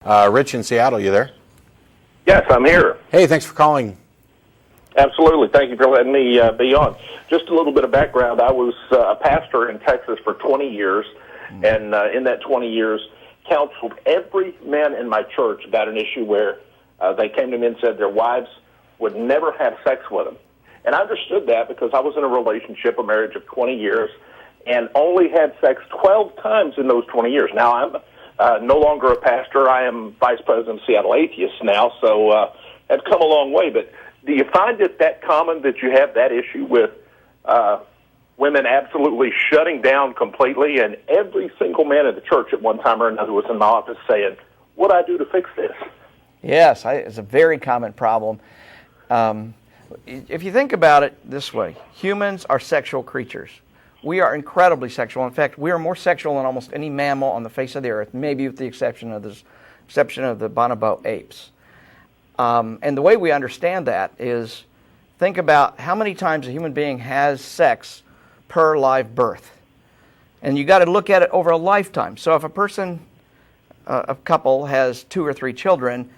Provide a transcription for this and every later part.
Rich in Seattle, you there? Yes, I'm here. Hey, thanks for calling. Absolutely. Thank you for letting me be on. Just a little bit of background. I was a pastor in Texas for 20 years, and in that 20 years, counseled every man in my church about an issue where they came to me and said their wives would never have sex with them. And I understood that because I was in a relationship, a marriage of 20 years, and only had sex 12 times in those 20 years. Now, I'm no longer a pastor. I am vice president of Seattle Atheists now, so I've come a long way. But do you find it that common that you have that issue with women absolutely shutting down completely, and every single man in the church at one time or another was in my office saying, what do I do to fix this? Yes, it's a very common problem. If you think about it this way, humans are sexual creatures. We are incredibly sexual. In fact, we are more sexual than almost any mammal on the face of the earth, maybe with the exception of the bonobo apes. And the way we understand that is, think about how many times a human being has sex per live birth. And you got to look at it over a lifetime. So if a couple has 2 or 3 children,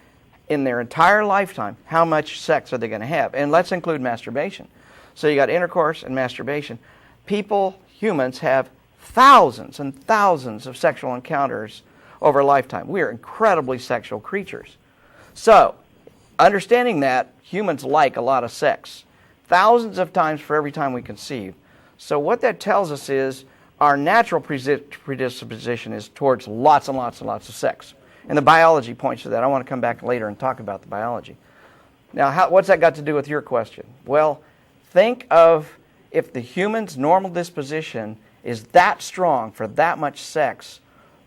in their entire lifetime, how much sex are they going to have? And let's include masturbation. So you got intercourse and masturbation. Humans have thousands and thousands of sexual encounters over a lifetime. We are incredibly sexual creatures. So, understanding that, humans like a lot of sex. Thousands of times for every time we conceive. So what that tells us is our natural predisposition is towards lots and lots and lots of sex. And the biology points to that. I want to come back later and talk about the biology. Now, what's that got to do with your question? Well, think of if the human's normal disposition is that strong for that much sex,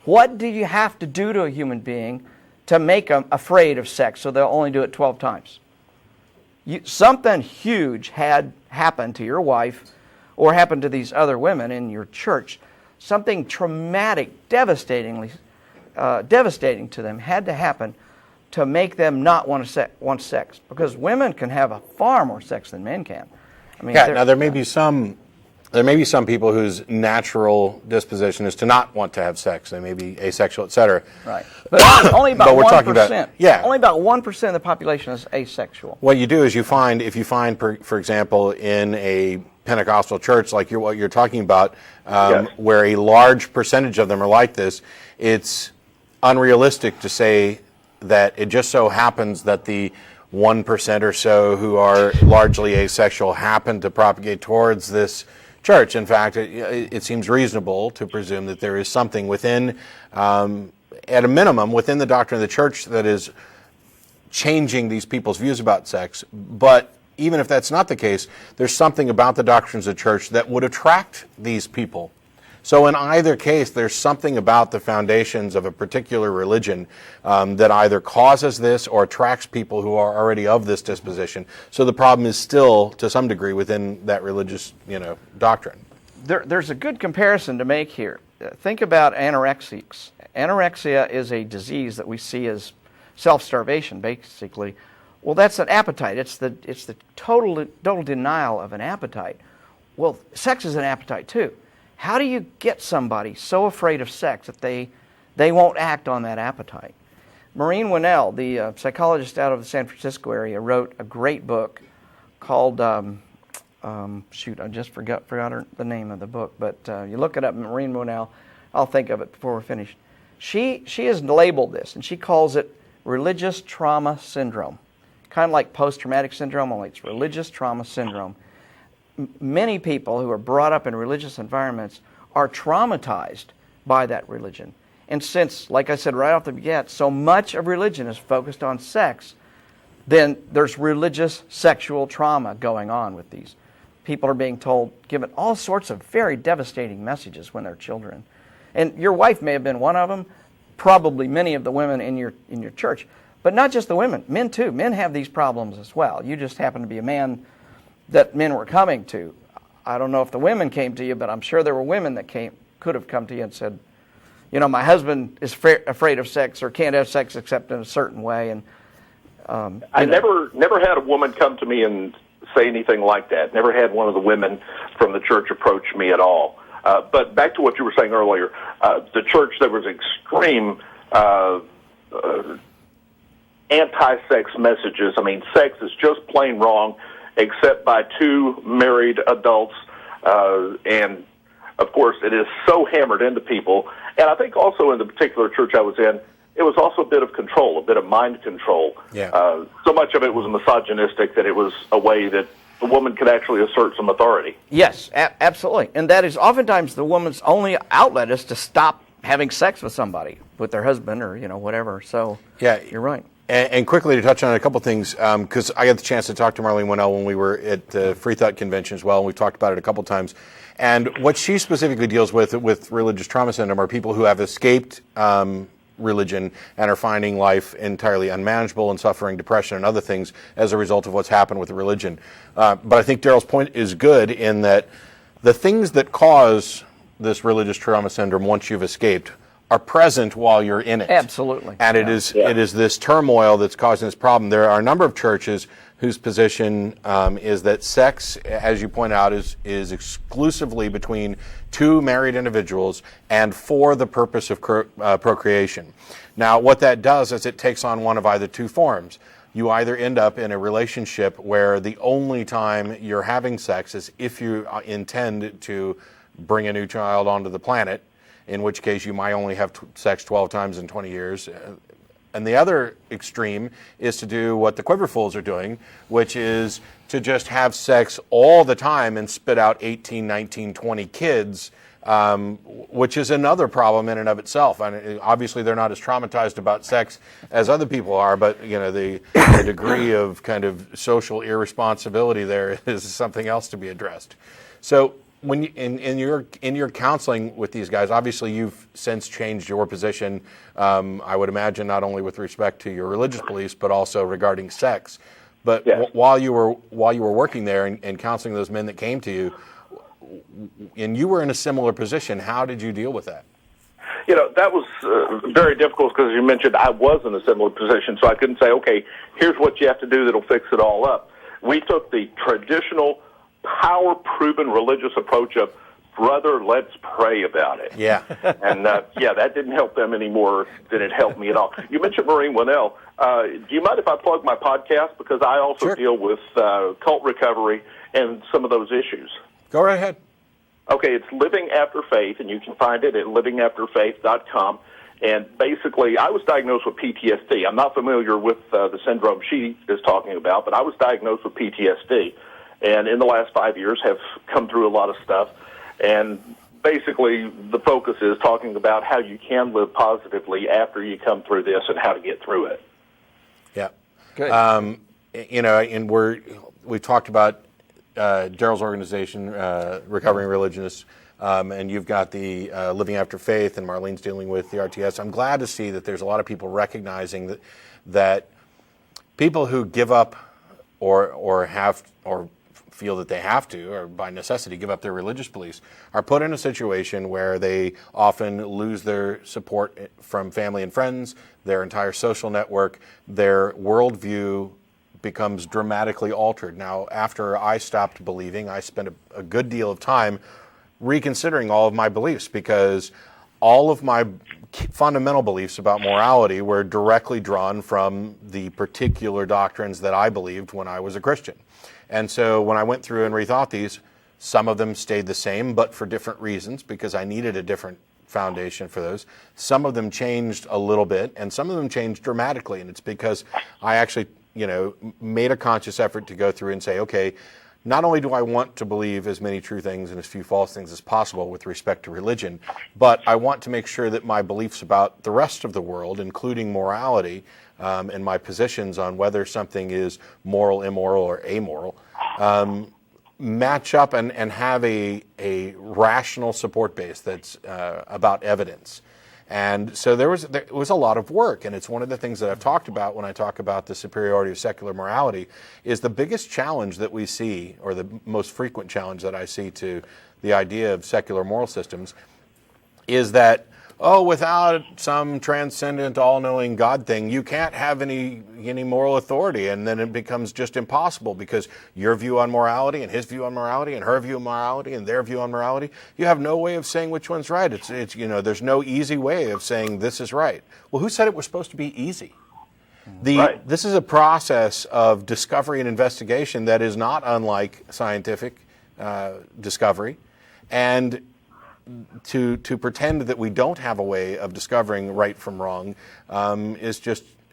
what do you have to do to a human being to make them afraid of sex so they'll only do it 12 times? Something huge had happened to your wife or happened to these other women in your church. Something traumatic, devastating to them had to happen to make them not want sex. Because women can have far more sex than men can. I mean, now there may be some people whose natural disposition is to not want to have sex. They may be asexual, etc. Right, but only about 1%. Only about 1% of the population is asexual. What you do is if you find, for example, in a Pentecostal church like what you're talking about, Yes. where a large percentage of them are like this, it's unrealistic to say that it just so happens that the 1% or so who are largely asexual happen to propagate towards this church. In fact, it seems reasonable to presume that there is something within, at a minimum, within the doctrine of the church that is changing these people's views about sex. But even if that's not the case, there's something about the doctrines of the church that would attract these people. So in either case, there's something about the foundations of a particular religion that either causes this or attracts people who are already of this disposition. So the problem is still, to some degree, within that religious, doctrine. There's a good comparison to make here. Think about anorexics. Anorexia is a disease that we see as self-starvation, basically. Well, that's an appetite. It's the total denial of an appetite. Well, sex is an appetite too. How do you get somebody so afraid of sex that they won't act on that appetite? Maureen Winnell, the psychologist out of the San Francisco area, wrote a great book called, I just forgot the name of the book, but you look it up, Maureen Winnell, I'll think of it before we're finished. She has labeled this, and she calls it religious trauma syndrome. Kind of like post-traumatic syndrome, only it's religious trauma syndrome. Many people who are brought up in religious environments are traumatized by that religion. And since, like I said right off the bat, so much of religion is focused on sex, then there's religious sexual trauma going on with these. People are being given all sorts of very devastating messages when they're children. And your wife may have been one of them, probably many of the women in your church. But not just the women, men too. Men have these problems as well. You just happen to be a man that men were coming to. I don't know if the women came to you, but I'm sure there were women that could have come to you and said, my husband is afraid of sex or can't have sex except in a certain way. And I never had a woman come to me and say anything like that. Never had one of the women from the church approach me at all. But back to what you were saying earlier, the church, there was extreme anti-sex messages. I mean, sex is just plain wrong, except by two married adults, and of course, it is so hammered into people. And I think also in the particular church I was in, it was also a bit of control, a bit of mind control. Yeah. So much of it was misogynistic that it was a way that the woman could actually assert some authority. Yes, absolutely. And that is oftentimes the woman's only outlet is to stop having sex with somebody, with their husband or, whatever. So, yeah, you're right. And quickly to touch on a couple things, because I got the chance to talk to Marlene Winnell when we were at the Free Thought Convention as well, and we've talked about it a couple times. And what she specifically deals with religious trauma syndrome are people who have escaped religion and are finding life entirely unmanageable and suffering depression and other things as a result of what's happened with the religion. But I think Darrel's point is good in that the things that cause this religious trauma syndrome once you've escaped are present while you're in it. Absolutely. And it is this turmoil that's causing this problem. There are a number of churches whose position is that sex, as you point out, is exclusively between two married individuals and for the purpose of procreation. Now, what that does is it takes on one of either two forms. You either end up in a relationship where the only time you're having sex is if you intend to bring a new child onto the planet, in which case you might only have sex 12 times in 20 years. And the other extreme is to do what the Quiverfuls are doing, which is to just have sex all the time and spit out 18, 19, 20 kids, which is another problem in and of itself. And obviously they're not as traumatized about sex as other people are, but the degree of kind of social irresponsibility there is something else to be addressed. So when you, in your counseling with these guys, obviously you've since changed your position. I would imagine not only with respect to your religious beliefs, but also regarding sex. But yes. while you were working there and counseling those men that came to you, and you were in a similar position, how did you deal with that? That was very difficult because, as you mentioned, I was in a similar position, so I couldn't say, okay, here's what you have to do that'll fix it all up. We took the traditional power-proven religious approach of, brother, let's pray about it. Yeah. And, that didn't help them any more than it helped me at all. You mentioned Marlene Winnell. Do you mind if I plug my podcast? Because I also Sure. deal with cult recovery and some of those issues. Go right ahead. Okay, it's Living After Faith, and you can find it at livingafterfaith.com. And basically, I was diagnosed with PTSD. I'm not familiar with the syndrome she is talking about, but I was diagnosed with PTSD. And in the last 5 years have come through a lot of stuff. And basically the focus is talking about how you can live positively after you come through this and how to get through it. Yeah. Good. And we've talked about Darrel's organization, Recovering Religionists, and you've got the Living After Faith, and Marlene's dealing with the RTS. I'm glad to see that there's a lot of people recognizing that people who give up or feel that they have to, or by necessity, give up their religious beliefs, are put in a situation where they often lose their support from family and friends, their entire social network, their worldview becomes dramatically altered. Now, after I stopped believing, I spent a good deal of time reconsidering all of my beliefs, because all of my fundamental beliefs about morality were directly drawn from the particular doctrines that I believed when I was a Christian. And so when I went through and rethought these, some of them stayed the same, but for different reasons, because I needed a different foundation for those. Some of them changed a little bit, and some of them changed dramatically. And it's because I actually, made a conscious effort to go through and say, okay, not only do I want to believe as many true things and as few false things as possible with respect to religion, but I want to make sure that my beliefs about the rest of the world, including morality, and my positions on whether something is moral, immoral, or amoral, match up and have a rational support base that's about evidence. And so there was a lot of work, and it's one of the things that I've talked about when I talk about the superiority of secular morality, is the biggest challenge that we see, or the most frequent challenge that I see to the idea of secular moral systems, is that oh, without some transcendent, all-knowing God thing, you can't have any moral authority, and then it becomes just impossible because your view on morality and his view on morality and her view on morality and their view on morality, you have no way of saying which one's right. It's there's no easy way of saying this is right. Well, who said it was supposed to be easy? This is a process of discovery and investigation that is not unlike scientific discovery, and to pretend that we don't have a way of discovering right from wrong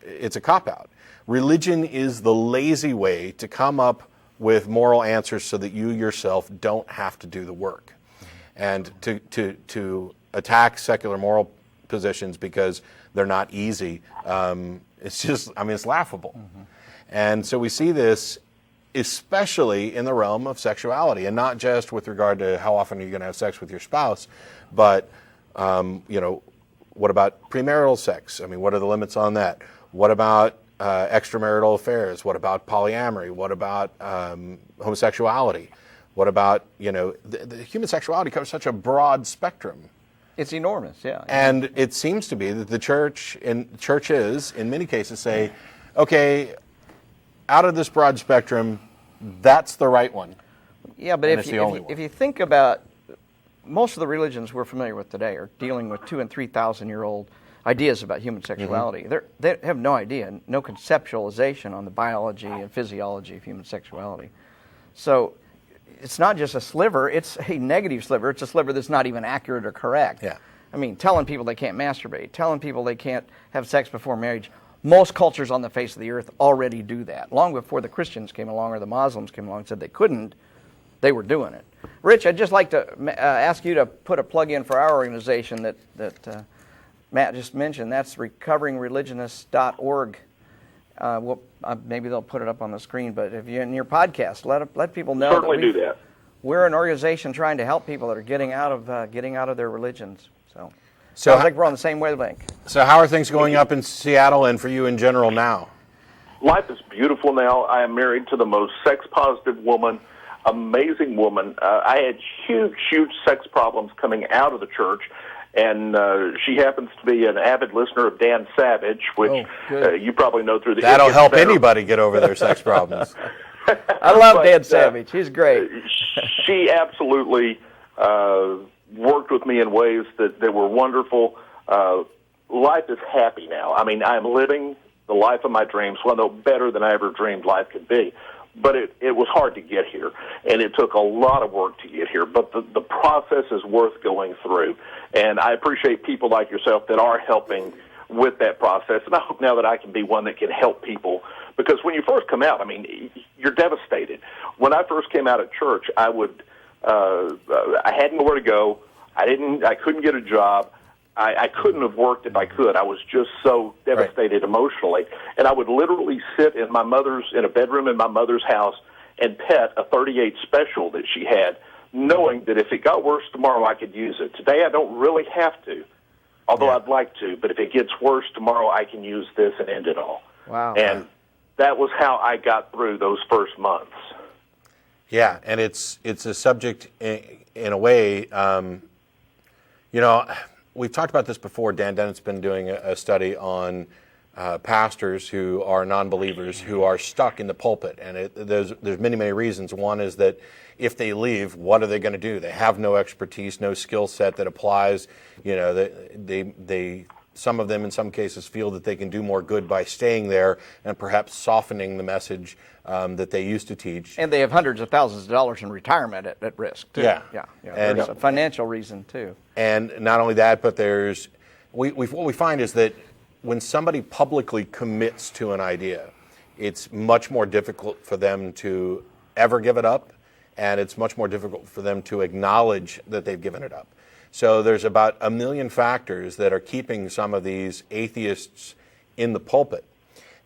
it's a cop-out. Religion is the lazy way to come up with moral answers so that you yourself don't have to do the work. And to attack secular moral positions because they're not easy, it's laughable. And so we see this especially in the realm of sexuality, and not just with regard to how often are you going to have sex with your spouse, but what about premarital sex? I mean, what are the limits on that? What about extramarital affairs? What about polyamory? What about homosexuality? What about the human sexuality covers such a broad spectrum. It's enormous, yeah. And it seems to be that the churches in many cases say, okay, out of this broad spectrum, that's the right one. Yeah, but if you think about most of the religions we're familiar with today are dealing with 2,000 and 3,000 year old ideas about human sexuality. They have no idea, no conceptualization on the biology and physiology of human sexuality. So it's not just a sliver, it's a negative sliver. It's a sliver that's not even accurate or correct. Yeah. I mean, telling people they can't masturbate, telling people they can't have sex before marriage. Most cultures on the face of the earth already do that. Long before the Christians came along or the Muslims came along and said they couldn't, they were doing it. Rich, I'd just like to ask you to put a plug in for our organization that Matt just mentioned. That's recoveringreligionist.org. Maybe they'll put it up on the screen, but if you're in your podcast, let people know. Certainly do that. We're an organization trying to help people that are getting out of their religions. So So I think we're on the same wavelength. So how are things going up in Seattle and for you in general now? Life is beautiful now. I am married to the most sex-positive woman, amazing woman. I had huge sex problems coming out of the church, and she happens to be an avid listener of Dan Savage, which you probably know through the That'll Indian help Center. Anybody get over their sex problems. I love Dan Savage. He's great. She absolutely worked with me in ways that were wonderful. Life is happy now. I mean, I'm living the life of my dreams, well, no better than I ever dreamed life could be. But it was hard to get here, and it took a lot of work to get here. But the process is worth going through, and I appreciate people like yourself that are helping with that process. And I hope now that I can be one that can help people, because when you first come out, I mean, you're devastated. When I first came out of church, I had nowhere to go. I couldn't get a job. I couldn't have worked if I could. I was just so devastated emotionally. And I would literally sit in a bedroom in my mother's house and pet a 38 special that she had, knowing that if it got worse tomorrow, I could use it. Today, I don't really have to, although I'd like to. But if it gets worse tomorrow, I can use this and end it all. Wow. And that was how I got through those first months. Yeah, and it's a subject in a way, we've talked about this before. Dan Dennett's been doing a study on pastors who are non-believers who are stuck in the pulpit, and there's many reasons. One is that if they leave, what are they going to do? They have no expertise, no skill set that applies. They some of them in some cases feel that they can do more good by staying there and perhaps softening the message that they used to teach. And they have hundreds of thousands of dollars in retirement at risk, too. Yeah. And there's a financial reason, too. And not only that, but what we find is that when somebody publicly commits to an idea, it's much more difficult for them to ever give it up, and it's much more difficult for them to acknowledge that they've given it up. So there's about 1 million factors that are keeping some of these atheists in the pulpit.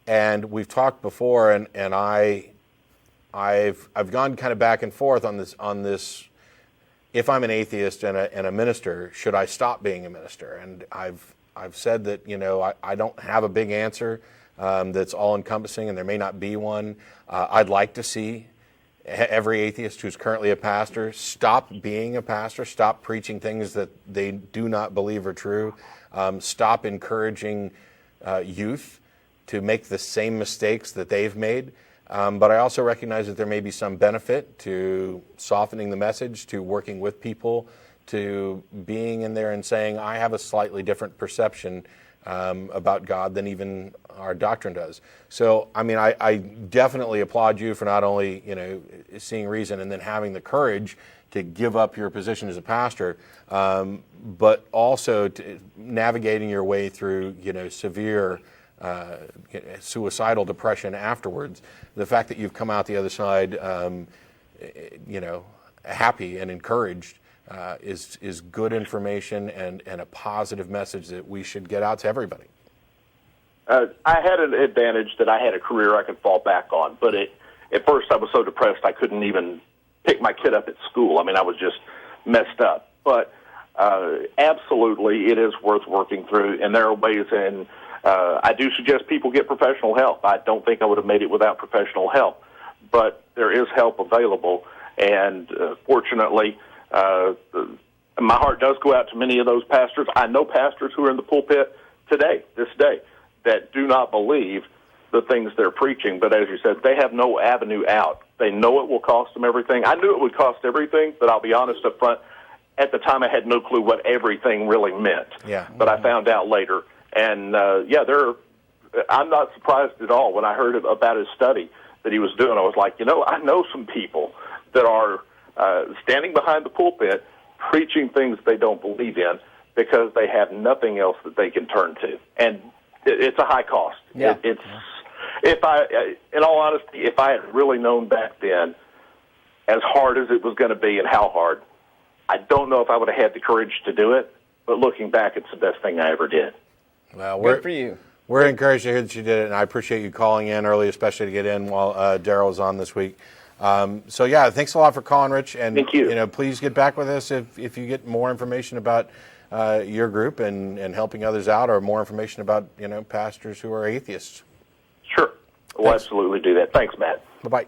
And we've talked before, and I've gone kind of back and forth on this. If I'm an atheist and a minister, should I stop being a minister? And I've said that I don't have a big answer that's all encompassing, and there may not be one. I'd like to see every atheist who's currently a pastor, stop being a pastor, stop preaching things that they do not believe are true, stop encouraging youth to make the same mistakes that they've made. But I also recognize that there may be some benefit to softening the message, to working with people, to being in there and saying, I have a slightly different perception about God than even our doctrine does. So, I mean, I definitely applaud you for not only, seeing reason and then having the courage to give up your position as a pastor, but also navigating your way through, severe suicidal depression afterwards. The fact that you've come out the other side, happy and encouraged is good information and a positive message that we should get out to everybody. I had an advantage that I had a career I could fall back on, but at first I was so depressed I couldn't even pick my kid up at school. I mean, I was just messed up. But absolutely, it is worth working through, and there are ways in. I do suggest people get professional help. I don't think I would have made it without professional help, but there is help available, and fortunately, my heart does go out to many of those pastors. I know pastors who are in the pulpit this day, that do not believe the things they're preaching, but as you said, they have no avenue out. They know it will cost them everything. I knew it would cost everything, but I'll be honest up front, at the time I had no clue what everything really meant. Yeah. But I found out later. And, I'm not surprised at all when I heard about his study that he was doing. I was like, I know some people that are standing behind the pulpit preaching things they don't believe in because they have nothing else that they can turn to. And it's a high cost. Yeah. In all honesty, if I had really known back then as hard as it was going to be and how hard, I don't know if I would have had the courage to do it. But looking back, it's the best thing I ever did. Well, Good for you. We're encouraged to hear that you did it, and I appreciate you calling in early, especially to get in while Darrel was on this week. Thanks a lot for calling, Rich. And thank you. Please get back with us if you get more information about your group and helping others out, or more information about pastors who are atheists. Sure, we'll absolutely do that. Thanks, Matt. Bye-bye.